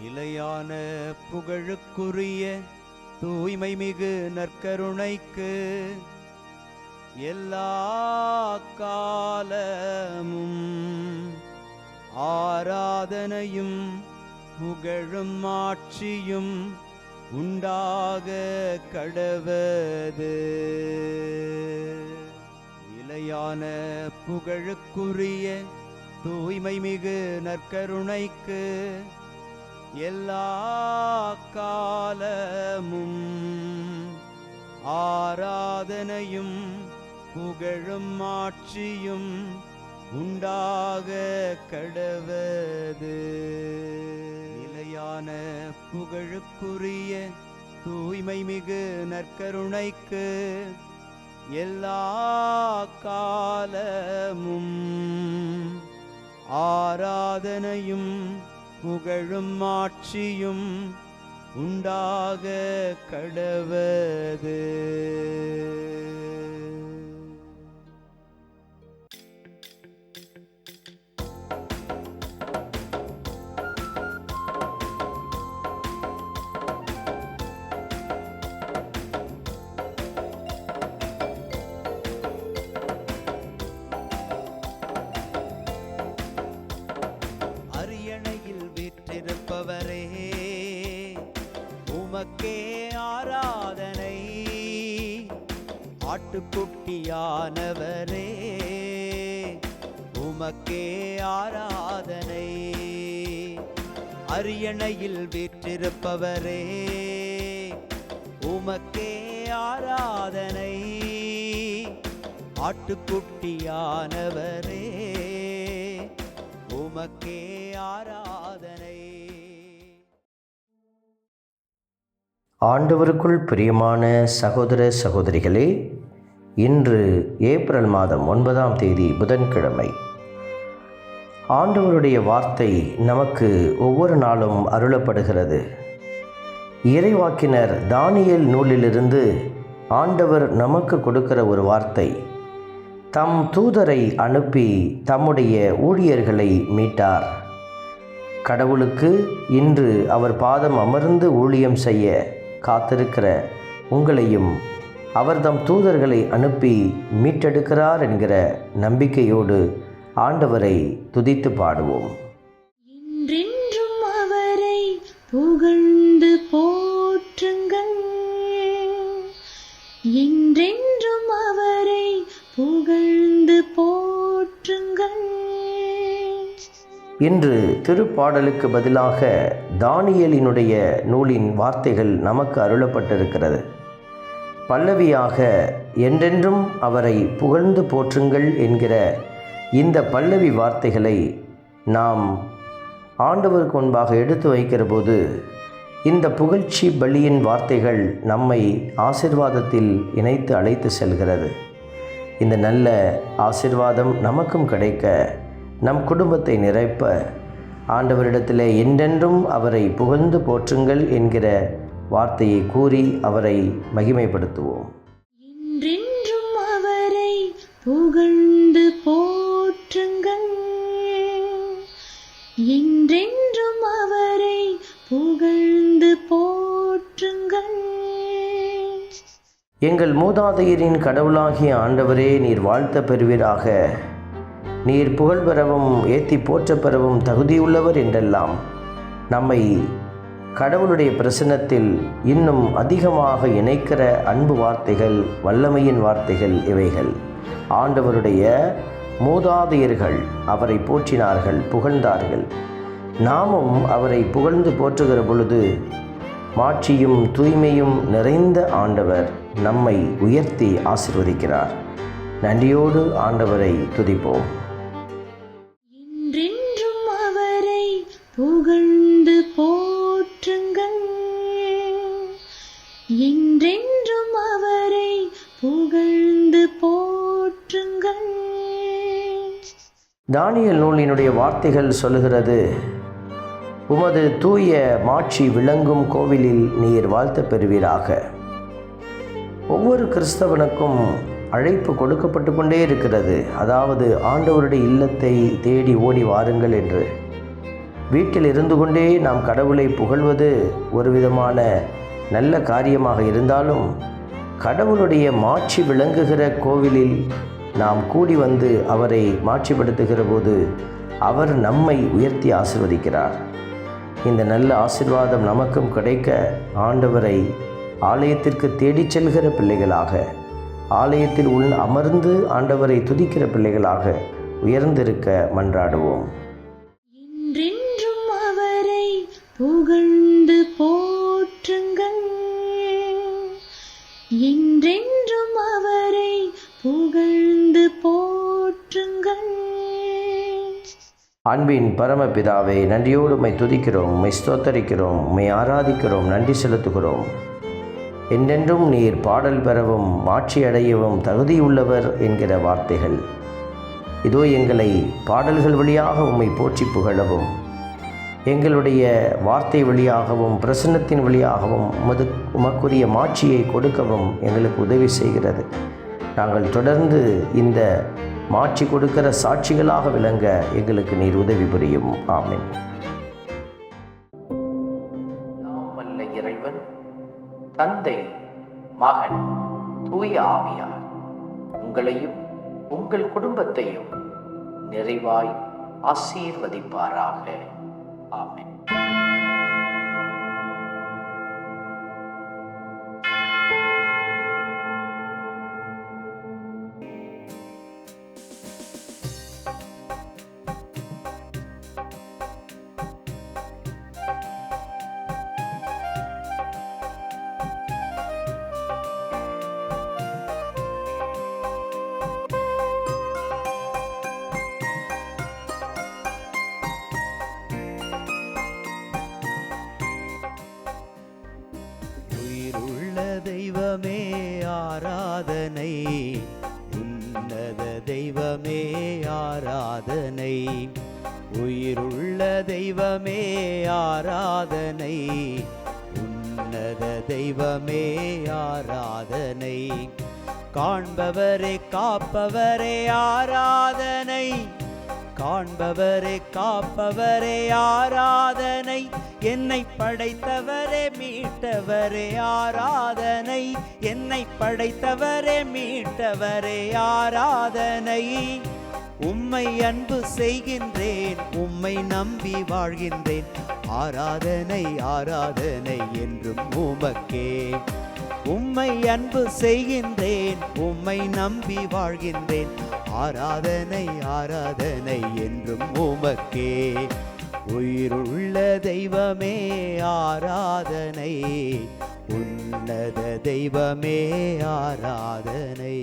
நிலையான புகழுக்குரிய தூய்மை மிகு நற்கருணைக்கு எல்லா காலமும் ஆராதனையும் புகழும் ஆட்சியும் உண்டாக கடவது. நிலையான புகழுக்குரிய தூய்மை மிகு நற்கருணைக்கு எல்லா காலமும் ஆராதனையும் புகழும் ஆட்சியும் உண்டாக கடவது. நிலையான புகழுக்குரிய தூய்மை மிகு நற்கருணைக்கு எல்லா காலமும் ஆராதனையும் புகழும் ஆட்சியும் உண்டாக கடவது. இருப்பவரே உமக்கே ஆராதனை. ஆட்டுக்குட்டியானவரே உமக்கே ஆராதனை. அரியணையில் வீற்றிருப்பவரே உமக்கே ஆராதனை. ஆட்டுக்குட்டியானவரே உமக்கே ஆராதனை. ஆண்டவருக்குள் பிரியமான சகோதர சகோதரிகளே, இன்று ஏப்ரல் மாதம் 9ஆம் தேதி புதன்கிழமை. ஆண்டவருடைய வார்த்தை நமக்கு ஒவ்வொரு நாளும் அருளப்படுகிறது. இறைவாக்கினர் தானியேல் நூலிலிருந்து ஆண்டவர் நமக்கு கொடுக்கிற ஒரு வார்த்தை, தம் தூதரை அனுப்பி தம்முடைய ஊழியர்களை மீட்டார். கடவுளுக்கு இன்று அவர் பாதம் அமர்ந்து ஊழியம் செய்ய காத்திருக்கிற உங்களையும் அவர் தம் தூதர்களை அனுப்பி மீட்டெடுக்கிறார் என்கிற நம்பிக்கையோடு ஆண்டவரை துதித்து பாடுவோம். என்றென்றும் அவரை புகழ்ந்து போற்றுங்கள், என்றென்றும் அவரை புகழ்ந்து போற்றுங்கள். இன்று திருப்பாடலுக்கு பதிலாக தானியேலினுடைய நூலின் வார்த்தைகள் நமக்கு அருளப்பட்டிருக்கிறது. பல்லவியாக என்றென்றும் அவரை புகழ்ந்து போற்றுங்கள் என்கிற இந்த பல்லவி வார்த்தைகளை நாம் ஆண்டவருக்கு முன்பாக எடுத்து வைக்கிற போது இந்த புகழ்ச்சி பலியின் வார்த்தைகள் நம்மை ஆசீர்வாதத்தில் இணைத்து அழைத்து செல்கிறது. இந்த நல்ல ஆசீர்வாதம் நமக்கும் கிடைக்க, நம் குடும்பத்தை நிரப்ப ஆண்டவரிடத்தில் என்றென்றும் அவரை புகழ்ந்து போற்றுங்கள் என்கிற வார்த்தையை கூறி அவரை மகிமைப்படுத்துவோம். என்றென்றும் அவரை புகழ்ந்து போற்றுங்கள், என்றென்றும் அவரை புகழ்ந்து போற்றுங்கள். எங்கள் மூதாதையரின் கடவுளாகிய ஆண்டவரே, நீர் வாழ்த்த பெறுவீராக. நீர் புகழ் பெறவும் ஏத்தி போற்ற பெறவும் தகுதியுள்ளவர் என்றெல்லாம் நம்மை கடவுளுடைய பிரசன்னத்தில் இன்னும் அதிகமாக இணைக்கிற அன்பு வார்த்தைகள், வல்லமையின் வார்த்தைகள் இவைகள். ஆண்டவருடைய மூதாதையர்கள் அவரை போற்றினார்கள், புகழ்ந்தார்கள். நாமும் அவரை புகழ்ந்து போற்றுகிற பொழுது மாட்சியும் தூய்மையும் நிறைந்த ஆண்டவர் நம்மை உயர்த்தி ஆசீர்வதிக்கிறார். நன்றியோடு ஆண்டவரை துதிப்போம். என்றென்றும் அவரை புகழ்ந்து போற்றுங்கள், என்றென்றும் அவரை புகழ்ந்து போற்றுங்கள். தானியேல் நூலினுடைய வார்த்தைகள் சொல்லுகிறது, உமது தூய மாட்சி விளங்கும் கோவிலில் நீர் வாழ்த்த பெறுவீராக. ஒவ்வொரு கிறிஸ்தவனுக்கும் அழைப்பு கொடுக்கப்பட்டு கொண்டே இருக்கிறது. அதாவது ஆண்டவருடைய இல்லத்தை தேடி ஓடி வாருங்கள் என்று. வீட்டில் இருந்து கொண்டே நாம் கடவுளை புகழ்வது ஒரு விதமான நல்ல காரியமாக இருந்தாலும், கடவுளுடைய மாட்சி விளங்குகிற கோவிலில் நாம் கூடி வந்து அவரை மாட்சிப்படுத்துகிற போது அவர் நம்மை உயர்த்தி ஆசீர்வதிக்கிறார். இந்த நல்ல ஆசீர்வாதம் நமக்கும் கிடைக்க ஆண்டவரை ஆலயத்திற்கு தேடிச் செல்கிற பிள்ளைகளாக, ஆலயத்தில் அமர்ந்து ஆண்டவரை துதிக்கிற பிள்ளைகளாக உயர்ந்திருக்க மன்றாடுவோம். என்றென்றும் அவரை புகழ்ந்து போற்றுங்கள், என்றென்றும் அவரை புகழ்ந்து போற்றுங்கள். அன்பின் பரமபிதாவே, நன்றியோடு உம்மை துதிக்கிறோம், உம்மை ஸ்தோத்தரிக்கிறோம், உம்மை ஆராதிக்கிறோம், நன்றி செலுத்துகிறோம். என்றென்றும் நீர் பாடல் பெறவும் மாட்சி அடையவும் தகுதியுள்ளவர் என்கிற வார்த்தைகள் இதோ எங்களை பாடல்கள் வழியாக உம்மை போற்றி புகழவும், எங்களுடைய வார்த்தை வழியாகவும் பிரசன்னத்தின் வழியாகவும் உமக்குரிய மாட்சியை கொடுக்கவும் எங்களுக்கு உதவி செய்கிறது. நாங்கள் தொடர்ந்து இந்த மாட்சி கொடுக்கிற சாட்சிகளாக விளங்க எங்களுக்கு நீர் உதவி புரியும். ஆமென். நாம் அல்ல இறைவன், தந்தை, மகன், தூய ஆவியார் உங்களையும் உங்கள் குடும்பத்தையும் நிறைவாய் ஆசீர்வதிப்பாராக. ஆமென். தெய்வமே ஆராதனை, உன்னத தெய்வமே ஆராதனை, உயிருள்ள தெய்வமே ஆராதனை, உன்னத தெய்வமே ஆராதனை, காண்பவரே காப்பவரே ஆராதனை, காண்பவரே காப்பவரே ஆராதனை, என்னை படைத்தவரே மீட்டவரே ஆராதனை, என்னை படைத்தவரே மீட்டவரே ஆராதனை. உம்மை அன்பு செய்கின்றேன், உம்மை நம்பி வாழ்கின்றேன், ஆராதனை ஆராதனை என்றும் உமக்கே. உம்மை அன்பு செய்கின்றேன், உம்மை நம்பி வாழ்கின்றேன், ஆராதனை ஆராதனை என்றும் உமக்கே. உயிருள்ள தெய்வமே ஆராதனை, உன்னத தெய்வமே ஆராதனை.